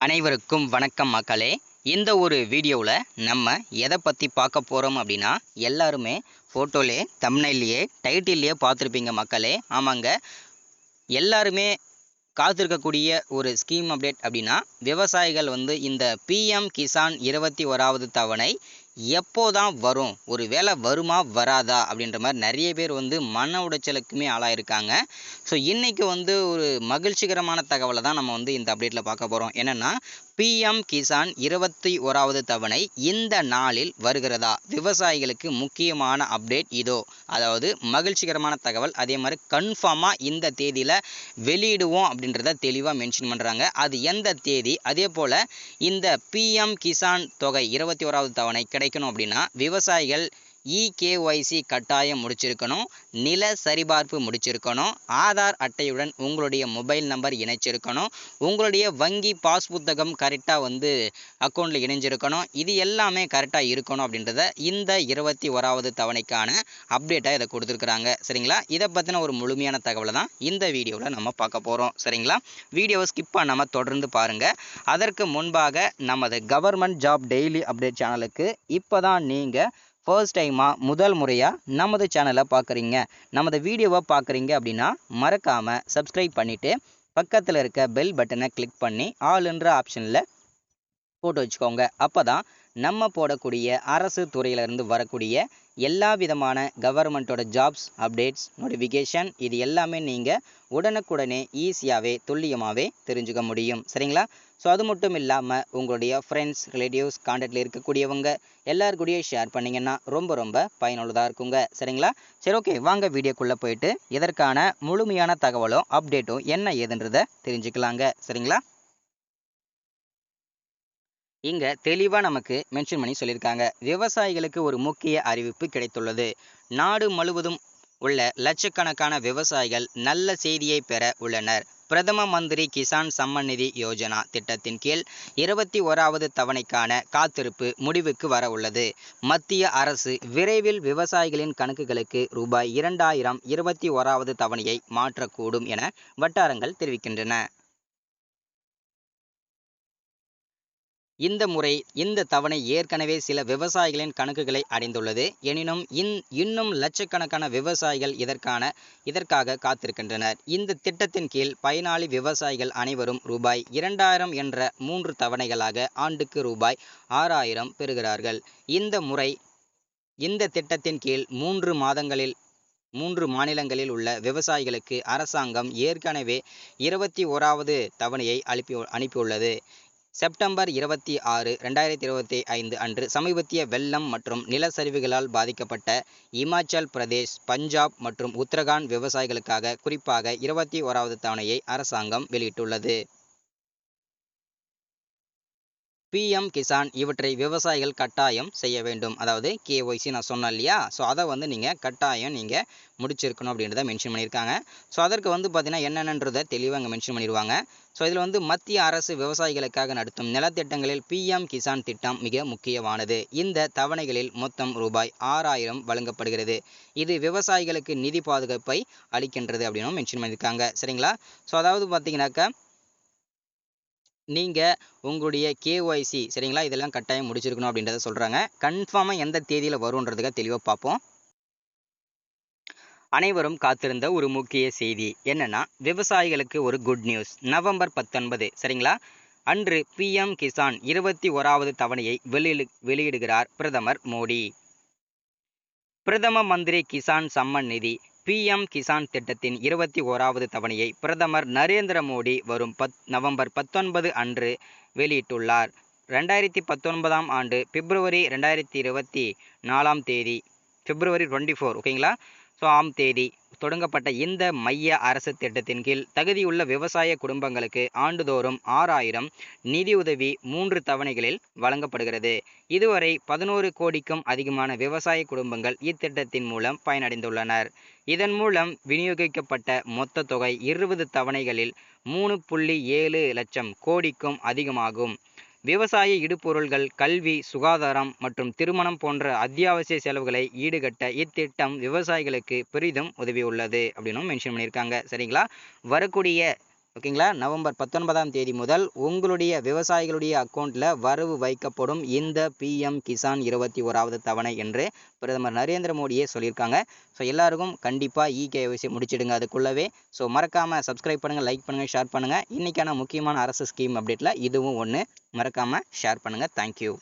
அனைவருக்கும் வணக்கம் மக்களே. இந்த ஒரு வீடியோவில் நம்ம எதை பற்றி பார்க்க போகிறோம் அப்படின்னா, எல்லாருமே ஃபோட்டோலே தம்ப்நெயில்லையே டைட்டில்லையே பார்த்துருப்பீங்க மக்களே. ஆமாங்க, எல்லாருமே காத்திருக்கக்கூடிய ஒரு ஸ்கீம் அப்டேட் அப்படின்னா, விவசாயிகள் இந்த பிஎம் கிசான் 21வது தவணை எப்போதான் வரும், ஒரு வேளை வருமா வராதா அப்படின்ற மாதிரி நிறைய பேர் மன உடைச்சலுக்குமே ஆளாயிருக்காங்க. ஸோ இன்றைக்கி ஒரு மகிழ்ச்சிகரமான தகவலை தான் நம்ம இந்த அப்டேட்டில் பார்க்க போகிறோம். என்னென்னா, பிஎம் கிசான் 21வது தவணை இந்த நாளில் வருகிறதா? விவசாயிகளுக்கு முக்கியமான அப்டேட் இதோ. அதாவது மகிழ்ச்சிகரமான தகவல். அதே மாதிரி கன்ஃபார்மாக இந்த தேதியில் வெளியிடுவோம் அப்படின்றத தெளிவாக மென்ஷன் பண்ணுறாங்க. அது எந்த தேதி? அதே போல் இந்த பிஎம் கிசான் தொகை 21வது தவணை கிடைக்கணும் அப்படின்னா விவசாயிகள் இகேஒய்சி கட்டாயம் முடிச்சிருக்கணும், நில சரிபார்ப்பு முடிச்சிருக்கணும், ஆதார் அட்டையுடன் உங்களுடைய மொபைல் நம்பர் இணைச்சிருக்கணும், உங்களுடைய வங்கி பாஸ் புத்தகம் கரெக்டாக அக்கௌண்ட்டில் இணைஞ்சிருக்கணும். இது எல்லாமே கரெக்டாக இருக்கணும் அப்படின்றத இந்த 21வது தவணைக்கான அப்டேட்டாக இதை கொடுத்துருக்குறாங்க. சரிங்களா? இதை பற்றின ஒரு முழுமையான தகவலை தான் இந்த வீடியோவில் நம்ம பார்க்க போகிறோம். சரிங்களா? வீடியோவை ஸ்கிப் பண்ணாமல் தொடர்ந்து பாருங்கள். அதற்கு முன்பாக நமது கவர்மெண்ட் ஜாப் டெய்லி அப்டேட் சேனலுக்கு இப்போ தான் நீங்கள் ஃபர்ஸ்ட் டைமாக முதல் முறையாக நமது சேனலை பார்க்குறீங்க, நமது வீடியோவை பார்க்குறீங்க அப்படின்னா மறக்காமல் சப்ஸ்கிரைப் பண்ணிவிட்டு பக்கத்தில் இருக்க பெல் பட்டனை கிளிக் பண்ணி ஆல்ன்ற ஆப்ஷனில் போட்டு வச்சுக்கோங்க. அப்போ தான் நம்ம போடக்கூடிய அரசு துறையிலிருந்து வரக்கூடிய எல்லா விதமான கவர்மெண்ட்டோட ஜாப்ஸ் அப்டேட்ஸ் நோட்டிஃபிகேஷன் இது எல்லாமே நீங்கள் உடனுக்குடனே ஈஸியாகவே துல்லியமாகவே தெரிஞ்சுக்க முடியும். சரிங்களா? ஸோ அது மட்டும் இல்லாமல் உங்களுடைய ஃப்ரெண்ட்ஸ் ரிலேட்டிவ்ஸ் கான்டாக்டில் இருக்கக்கூடியவங்க எல்லாருக்கூடயே ஷேர் பண்ணிங்கன்னா ரொம்ப பயனுள்ளதாக இருக்குங்க. சரிங்களா? சரி, ஓகே, வாங்க வீடியோக்குள்ளே போயிட்டு இதற்கான முழுமையான தகவலும் அப்டேட்டும் என்ன ஏதுன்றதை தெரிஞ்சுக்கலாங்க. சரிங்களா? இங்க தெளிவாக நமக்கு மென்ஷன் பண்ணி சொல்லியிருக்காங்க. விவசாயிகளுக்கு ஒரு முக்கிய அறிவிப்பு கிடைத்துள்ளது. நாடு முழுவதும் உள்ள லட்சக்கணக்கான விவசாயிகள் நல்ல செய்தியை பெற உள்ளனர். பிரதம மந்திரி கிசான் சம்மன் நிதி யோஜனா திட்டத்தின் கீழ் 21வது தவணைக்கான காத்திருப்பு முடிவுக்கு வர உள்ளது. மத்திய அரசு விரைவில் விவசாயிகளின் கணக்குகளுக்கு ரூபாய் 2000 21வது தவணையை மாற்றக்கூடும் என வட்டாரங்கள் தெரிவிக்கின்றன. இந்த முறை இந்த தவணை ஏற்கனவே சில விவசாயிகளின் கணக்குகளை அடைந்துள்ளது. எனினும் இன்னும் லட்சக்கணக்கான விவசாயிகள் இதற்காக காத்திருக்கின்றனர். இந்த திட்டத்தின் கீழ் பயனாளி விவசாயிகள் அனைவரும் ரூபாய் 2000 என்ற 3 தவணைகளாக ஆண்டுக்கு ரூபாய் 6000 பெறுகிறார்கள். இந்த திட்டத்தின் கீழ் 3 மாநிலங்களில் உள்ள விவசாயிகளுக்கு அரசாங்கம் ஏற்கனவே 21வது தவணையை அனுப்பியுள்ளது. செப்டம்பர் 26, 2025 அன்று சமீபத்திய வெள்ளம் மற்றும் நிலச்சரிவுகளால் பாதிக்கப்பட்ட இமாச்சல் பிரதேஷ், பஞ்சாப் மற்றும் உத்தரகாண்ட் விவசாயிகளுக்காக குறிப்பாக 21வது தவணையை அரசாங்கம் வெளியிட்டுள்ளது. பிஎம் கிசான் இவற்றை விவசாயிகள் கட்டாயம் செய்ய வேண்டும். அதாவது கேஒய்சி நான் சொன்னேன் இல்லையா? ஸோ அதை நீங்கள் கட்டாயம் நீங்கள் முடிச்சிருக்கணும் அப்படின்றத மென்ஷன் பண்ணியிருக்காங்க. ஸோ அதற்கு பார்த்தீங்கன்னா என்னென்னன்றதை தெளிவாக அங்கே மென்ஷன் பண்ணிடுவாங்க. ஸோ இதில் மத்திய அரசு விவசாயிகளுக்காக நடத்தும் நலத்திட்டங்களில் பிஎம் கிசான் திட்டம் மிக முக்கியமானது. இந்த தவணைகளில் மொத்தம் ரூபாய் 6000 வழங்கப்படுகிறது. இது விவசாயிகளுக்கு நிதி பாதுகாப்பை அளிக்கின்றது அப்படின்னு மென்ஷன் பண்ணியிருக்காங்க. சரிங்களா? ஸோ அதாவது பார்த்தீங்கன்னாக்கா நீங்கள் உங்களுடைய கேஒய்சி சரிங்களா இதெல்லாம் கட்டாயம் முடிச்சிருக்கணும் அப்படின்றத சொல்கிறாங்க. கன்ஃபார்மாக எந்த தேதியில் வரும்ன்றதுக்காக தெளிவாக பார்ப்போம். அனைவரும் காத்திருந்த ஒரு முக்கிய செய்தி என்னன்னா, விவசாயிகளுக்கு ஒரு குட் நியூஸ். நவம்பர் 19 சரிங்களா அன்று பிஎம் கிசான் 21வது தவணையை வெளியிடுகிறார் பிரதமர் மோடி. பிரதம மந்திரி கிசான் சம்மன் நிதி பிஎம் கிசான் திட்டத்தின் 21வது தவணையை பிரதமர் நரேந்திர மோடி வரும் நவம்பர் 19 அன்று வெளியிட்டுள்ளார். 2019ஆம் ஆண்டு பிப்ரவரி 2024ஆம் தேதி பிப்ரவரி 24 ஓகேங்களா? ஸோ ஆம் தேதி தொடங்கப்பட்ட இந்த மைய அரசு திட்டத்தின் கீழ் தகுதியுள்ள விவசாய குடும்பங்களுக்கு ஆண்டுதோறும் 6000 நிதியுதவி 3 தவணைகளில் வழங்கப்படுகிறது. இதுவரை 11 கோடிக்கும் அதிகமான விவசாய குடும்பங்கள் இத்திட்டத்தின் மூலம் பயனடைந்துள்ளனர். இதன் மூலம் விநியோகிக்கப்பட்ட மொத்த தொகை 20 தவணைகளில் 3.7 லட்சம் கோடிக்கும் அதிகமாகும். விவசாய இடுபொருள்கள், கல்வி, சுகாதாரம் மற்றும் திருமணம் போன்ற அத்தியாவசிய செலவுகளை ஈடுகட்ட இத்திட்டம் விவசாயிகளுக்கு பெரிதும் உதவியுள்ளது அப்படின்னு மென்ஷன் பண்ணியிருக்காங்க. சரிங்களா? வரக்கூடிய ஓகேங்களா. நவம்பர் 19ஆம் தேதி முதல் உங்களுடைய விவசாயிகளுடைய அக்கௌண்ட்டில் வரவு வைக்கப்படும் இந்த PM கிசான் 21வது தவணை என்று பிரதமர் நரேந்திர மோடியே சொல்லியிருக்காங்க. ஸோ எல்லாருக்கும் கண்டிப்பாக EKYC முடிச்சிடுங்க அதுக்குள்ளவே. ஸோ மறக்காமல் சப்ஸ்கிரைப் பண்ணுங்கள், லைக் பண்ணுங்கள், ஷேர் பண்ணுங்கள். இன்றைக்கான முக்கியமான அரசு ஸ்கீம் அப்டேட்டில் இதுவும் ஒன்று. மறக்காமல் ஷேர் பண்ணுங்கள். தேங்க்யூ.